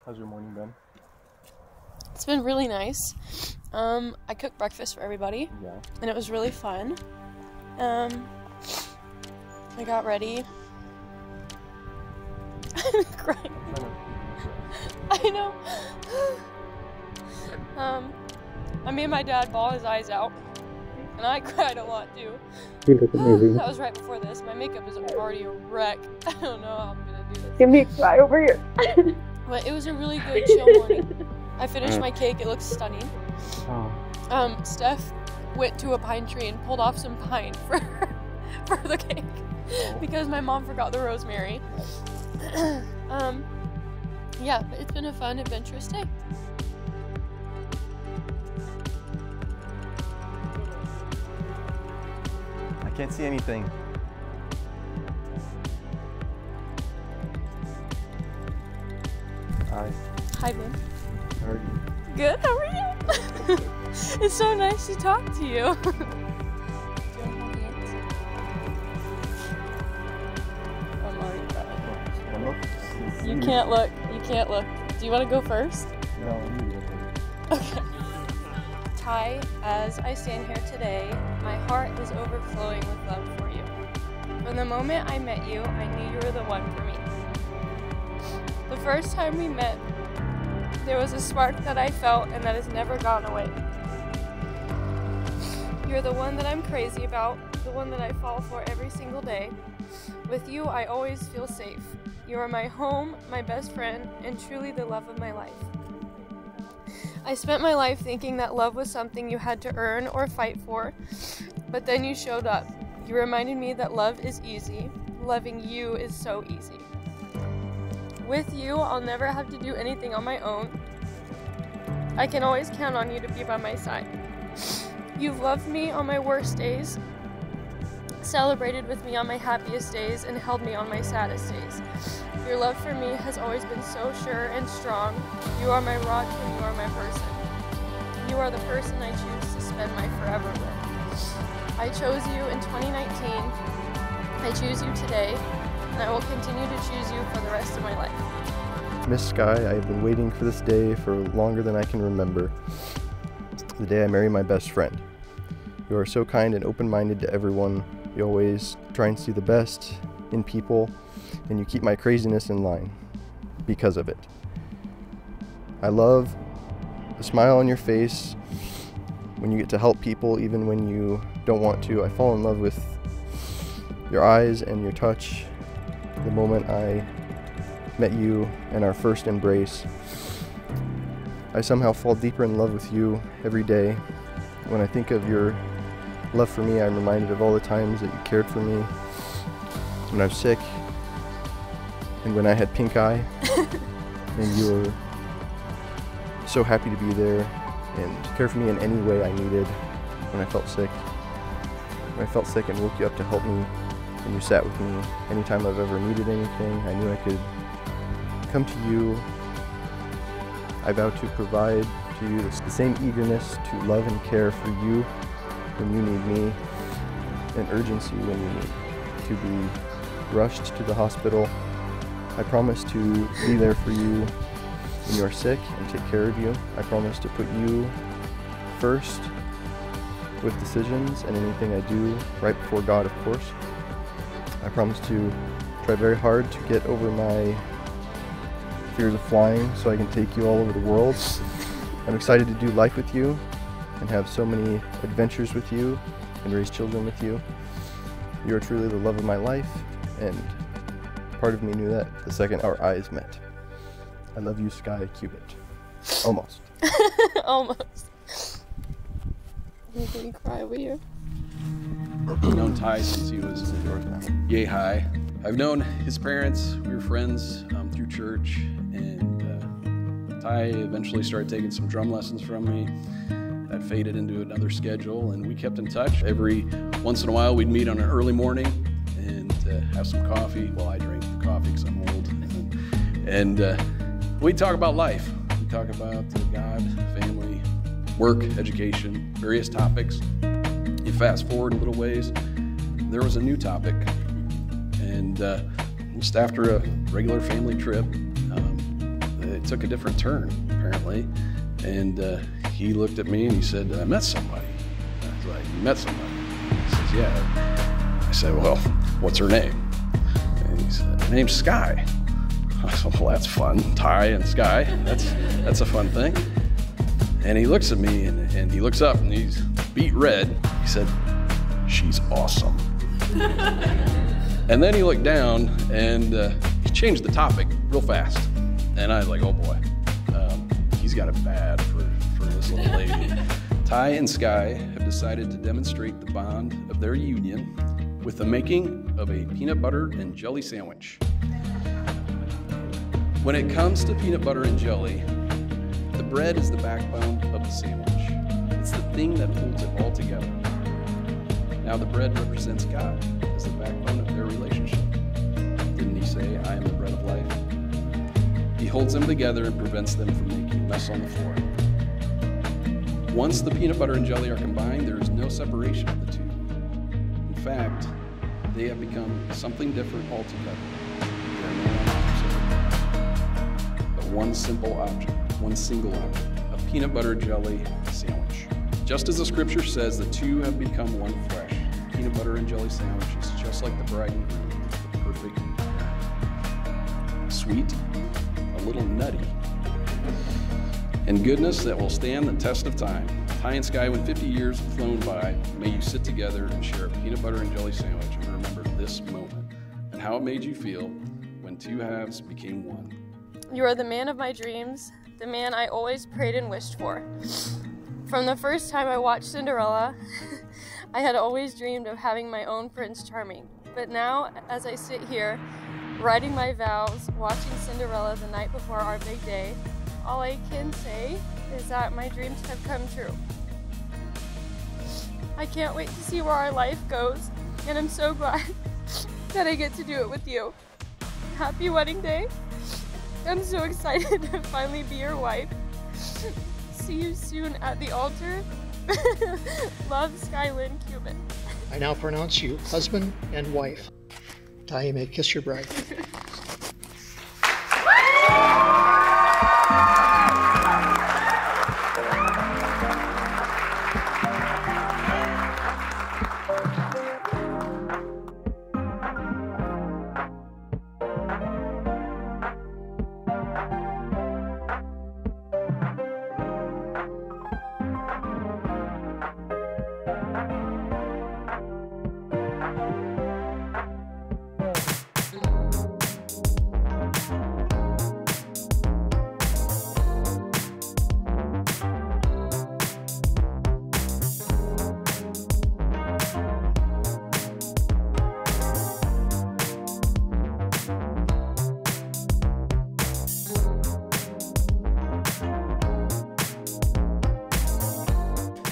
How's your morning been? It's been really nice. I cooked breakfast for everybody. Yeah. And it was really fun. I got ready. I'm crying. I know. I made my dad bawl his eyes out. And I cried a lot too. You look amazing. That was right before this. My makeup is already a wreck. I don't know how I'm gonna do this. Give me a cry over here. But it was a really good chill morning. I finished my cake. It looks stunning. Oh. Steph went to a pine tree and pulled off some pine for the cake because my mom forgot the rosemary. Yeah, but it's been a fun, adventurous day. I can't see anything. Hi. Hi, Ben. How are you? Good, how are you? It's so nice to talk to you. You can't look. You can't look. Do you want to go first? No, you go first. Okay. Ty, as I stand here today, my heart is overflowing with love for you. From the moment I met you, I knew you were the one for me. The first time we met, there was a spark that I felt and that has never gone away. You're the one that I'm crazy about, the one that I fall for every single day. With you, I always feel safe. You are my home, my best friend, and truly the love of my life. I spent my life thinking that love was something you had to earn or fight for, but then you showed up. You reminded me that love is easy. Loving you is so easy. With you, I'll never have to do anything on my own. I can always count on you to be by my side. You've loved me on my worst days, celebrated with me on my happiest days, and held me on my saddest days. Your love for me has always been so sure and strong. You are my rock and you are my person. You are the person I choose to spend my forever with. I chose you in 2019. I choose you today, and I will continue to choose you for the rest of my life. Miss Sky, I have been waiting for this day for longer than I can remember. The day I marry my best friend. You are so kind and open-minded to everyone. You always try and see the best in people, and you keep my craziness in line because of it. I love the smile on your face when you get to help people, even when you don't want to. I fall in love with your eyes and your touch. The moment I met you and our first embrace, I somehow fall deeper in love with you every day. When I think of your love for me, I'm reminded of all the times that you cared for me when I was sick and when I had pink eye, and you were so happy to be there and care for me in any way I needed when I felt sick. When I felt sick and woke you up to help me, and you sat with me anytime I've ever needed anything. I knew I could come to you. I vow to provide to you the same eagerness to love and care for you when you need me, and urgency when you need to be rushed to the hospital. I promise to be there for you when you are sick and take care of you. I promise to put you first with decisions and anything I do, right before God, of course. I promise to try very hard to get over my fears of flying so I can take you all over the world. I'm excited to do life with you and have so many adventures with you and raise children with you. You are truly the love of my life, and part of me knew that the second our eyes met. I love you, Sky Cubit. Almost. Almost. Making me cry over here. I've known Ty since he was yay high. I've known his parents. We were friends through church, and Ty eventually started taking some drum lessons from me. That faded into another schedule, and we kept in touch. Every once in a while, we'd meet on an early morning and have some coffee. Well, I drink coffee because I'm old. And we'd talk about life. We'd talk about God, family, work, education, various topics. You fast forward a little ways, there was a new topic. And just after a regular family trip, it took a different turn, apparently. And he looked at me and he said, I met somebody. I was like, you met somebody? He says, yeah. I said, well, what's her name? And he said, her name's Sky. I said, well, that's fun. Ty and Sky, that's a fun thing. And he looks at me and he looks up and he's beet red. He said, she's awesome. And then he looked down and he changed the topic real fast. And I was like, oh boy, he's got it bad for this little lady. Ty and Sky have decided to demonstrate the bond of their union with the making of a peanut butter and jelly sandwich. When it comes to peanut butter and jelly, the bread is the backbone of the sandwich. It's the thing that holds it all together. Now the bread represents God as the backbone of their relationship. Didn't he say, I am the bread of life? He holds them together and prevents them from making a mess on the floor. Once the peanut butter and jelly are combined, there is no separation of the two. In fact, they have become something different altogether. They are no longer opposite, but one simple object, one single object, a peanut butter jelly sandwich. Just as the scripture says, the two have become one flesh. Peanut butter and jelly sandwich is just like the bride and groom, the perfect pair. Sweet, a little nutty, and goodness that will stand the test of time. Ty and Sky, when 50 years have flown by, may you sit together and share a peanut butter and jelly sandwich and remember this moment and how it made you feel when two halves became one. You are the man of my dreams, the man I always prayed and wished for. From the first time I watched Cinderella, I had always dreamed of having my own Prince Charming. But now, as I sit here, writing my vows, watching Cinderella the night before our big day, all I can say is that my dreams have come true. I can't wait to see where our life goes, and I'm so glad that I get to do it with you. Happy wedding day. I'm so excited to finally be your wife. See you soon at the altar. Love, Skylin Cubit. I now pronounce you husband and wife. Ty, you may kiss your bride.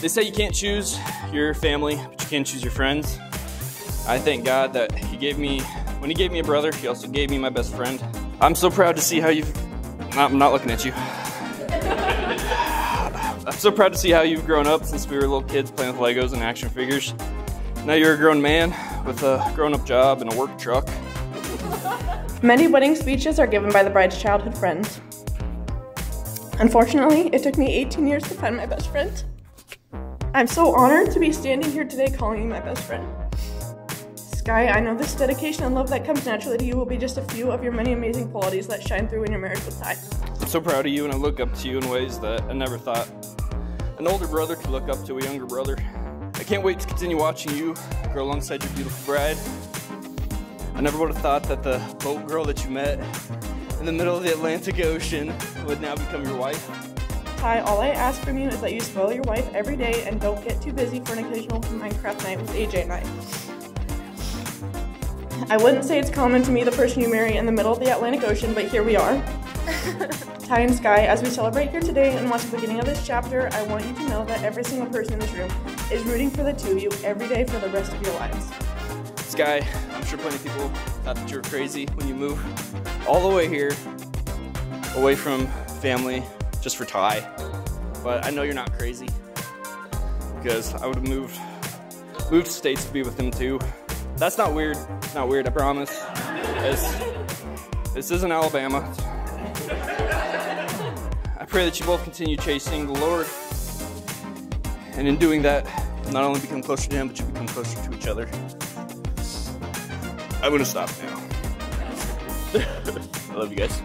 They say you can't choose your family, but you can choose your friends. I thank God that when He gave me a brother, He also gave me my best friend. I'm so proud to see how I'm not looking at you. I'm so proud to see how you've grown up since we were little kids playing with Legos and action figures. Now you're a grown man with a grown-up job and a work truck. Many wedding speeches are given by the bride's childhood friends. Unfortunately, it took me 18 years to find my best friend. I'm so honored to be standing here today calling you my best friend. Sky, I know this dedication and love that comes naturally to you will be just a few of your many amazing qualities that shine through in your marriage with Ty. I'm so proud of you, and I look up to you in ways that I never thought an older brother could look up to a younger brother. I can't wait to continue watching you grow alongside your beautiful bride. I never would have thought that the boat girl that you met in the middle of the Atlantic Ocean would now become your wife. Ty, all I ask from you is that you spoil your wife every day and don't get too busy for an occasional Minecraft night with AJ and I wouldn't say it's common to meet the person you marry in the middle of the Atlantic Ocean, but here we are. Ty and Sky, as we celebrate here today and watch the beginning of this chapter, I want you to know that every single person in this room is rooting for the two of you every day for the rest of your lives. Sky, I'm sure plenty of people thought that you were crazy when you moved all the way here, away from family, just for Ty. But I know you're not crazy, because I would have moved states to be with him too. That's not weird. It's not weird, I promise. This isn't Alabama. pray that you both continue chasing the Lord, and in doing that, not only become closer to Him, but you become closer to each other. I'm gonna stop now. I love you guys.